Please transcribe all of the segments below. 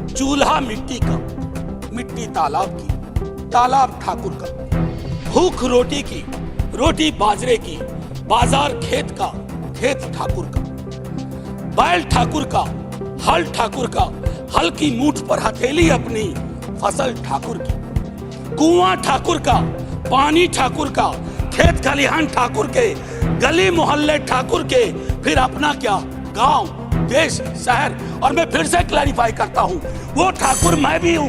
चूल्हा मिट्टी का, मिट्टी तालाब की, तालाब ठाकुर का, भूख रोटी की, रोटी बाजरे की, बाजार खेत का, खेत ठाकुर का, बैल ठाकुर का, हल ठाकुर का, हल की मूठ पर हथेली अपनी, फसल ठाकुर की, कुआं ठाकुर का, पानी ठाकुर का, खेत खलिहान ठाकुर के, गली मोहल्ले ठाकुर के, फिर अपना क्या, गांव, देश, शहर। और मैं फिर से क्लैरिफाई करता हूं, वो ठाकुर मैं भी हूं,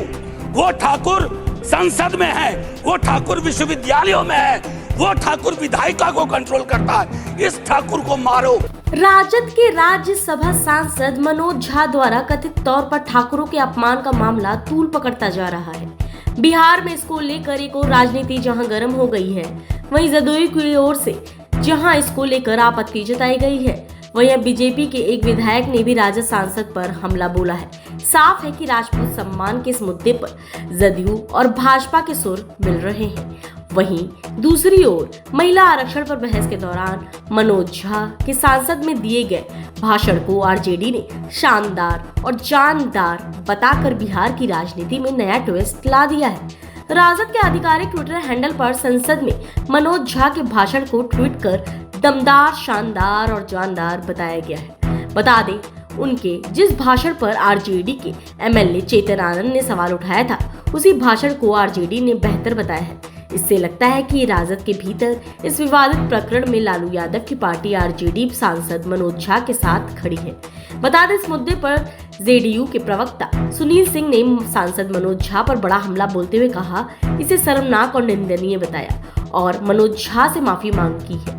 वो ठाकुर संसद में है, वो ठाकुर विश्वविद्यालयों में है, वो ठाकुर विधायिका को कंट्रोल करता है। इस ठाकुर को मारो। राजद के राज्यसभा सांसद मनोज झा द्वारा कथित तौर पर ठाकुरों के अपमान का मामला तूल पकड़ता जा रहा है। बिहार में इसको लेकर एक और राजनीति जहां गर्म हो गई है, वहीं जदयू की ओर से जहां इसको लेकर आपत्ति जताई गई है, वहीं बीजेपी के एक विधायक ने भी राजद सांसद पर हमला बोला है। साफ है कि राजपूत सम्मान के इस मुद्दे पर जदयू और भाजपा के सुर मिल रहे हैं। वहीं दूसरी ओर महिला आरक्षण पर बहस के दौरान मनोज झा के सांसद में दिए गए भाषण को आरजेडी ने शानदार और जानदार बताकर बिहार की राजनीति में नया ट्विस्ट ला दिया है। राजद के आधिकारिक ट्विटर हैंडल पर संसद में मनोज झा के भाषण को ट्वीट कर दमदार, शानदार और जानदार बताया गया है। बता दें, उनके जिस भाषण पर आरजेडी के एमएलए चेतन आनंद ने सवाल उठाया था, उसी भाषण को आरजेडी ने बेहतर बताया है। इससे लगता है कि राजद के भीतर इस विवादित प्रकरण में लालू यादव की पार्टी आरजेडी सांसद मनोज झा के साथ खड़ी है। बता दें, इस मुद्दे पर जेडीयू के प्रवक्ता सुनील सिंह ने सांसद मनोज झा पर बड़ा हमला बोलते हुए कहा, इसे शर्मनाक और निंदनीय बताया और मनोज झा से माफी मांग की है।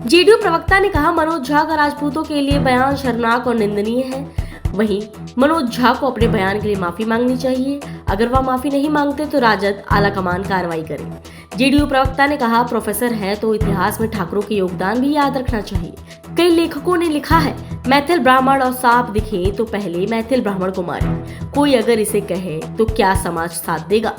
जेडीयू प्रवक्ता ने कहा, मनोज झा का राजपूतों के लिए बयान शर्मनाक और निंदनीय है। वहीं मनोज झा को अपने बयान के लिए माफी मांगनी चाहिए। अगर वह माफी नहीं मांगते तो राजद आलाकमान कार्रवाई करे। जेडीयू प्रवक्ता ने कहा, प्रोफेसर है तो इतिहास में ठाकुरों के योगदान भी याद रखना चाहिए। कई लेखकों ने लिखा है, मैथिल ब्राह्मण और सांप दिखे तो पहले मैथिल ब्राह्मण को मारे। कोई अगर इसे कहे तो क्या समाज साथ देगा।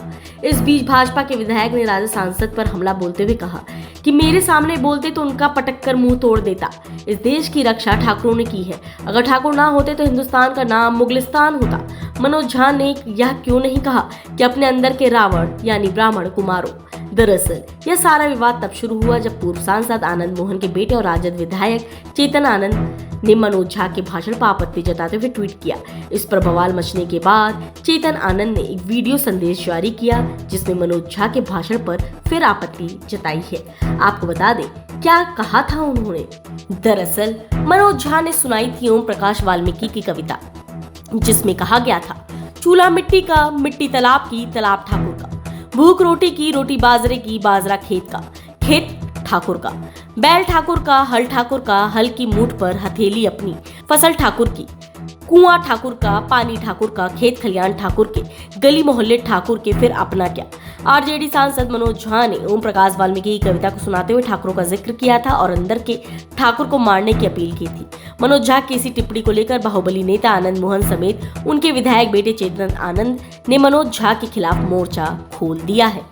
इस बीच भाजपा के विधायक ने राजद सांसद पर हमला बोलते हुए कहा कि मेरे सामने बोलते तो उनका पटक कर मुंह तोड़ देता। इस देश की रक्षा ठाकुरों ने की है। अगर ठाकुर ना होते तो हिंदुस्तान का नाम मुगलिस्तान होता। मनोज झा ने यह क्यों नहीं कहा कि अपने अंदर के रावण यानी ब्राह्मण को मारो। दरअसल यह सारा विवाद तब शुरू हुआ जब पूर्व सांसद आनंद मोहन के बेटे और राजद विधायक चेतन आनंद ने मनोज झा के भाषण पर आपत्ति जताते हुए ट्वीट किया। इस पर बवाल मचने के बाद चेतन आनंद ने एक वीडियो संदेश जारी किया, जिसमें मनोज झा के भाषण पर फिर आपत्ति जताई है। आपको बता दें क्या कहा था उन्होंने। दरअसल मनोज झा ने सुनाई थी ओम प्रकाश वाल्मीकि की कविता, जिसमें कहा गया था, चूल्हा मिट्टी का, मिट्टी तालाब की, तालाब ठाकुर का, भूख रोटी की, रोटी बाजरे की, बाजरा खेत का, खेत ठाकुर का, बैल ठाकुर का, हल ठाकुर का, हल की मूठ पर हथेली अपनी, फसल ठाकुर की, कुआं ठाकुर का, पानी ठाकुर का, खेत खलिहान ठाकुर के, गली मोहल्ले ठाकुर के, फिर अपना क्या। आरजेडी सांसद मनोज झा ने ओम प्रकाश वाल्मीकि की कविता को सुनाते हुए ठाकुरों का जिक्र किया था और अंदर के ठाकुर को मारने की अपील की थी। मनोज झा की इसी टिप्पणी को लेकर बाहुबली नेता आनंद मोहन समेत उनके विधायक बेटे चेतन आनंद ने मनोज झा के खिलाफ मोर्चा खोल दिया है।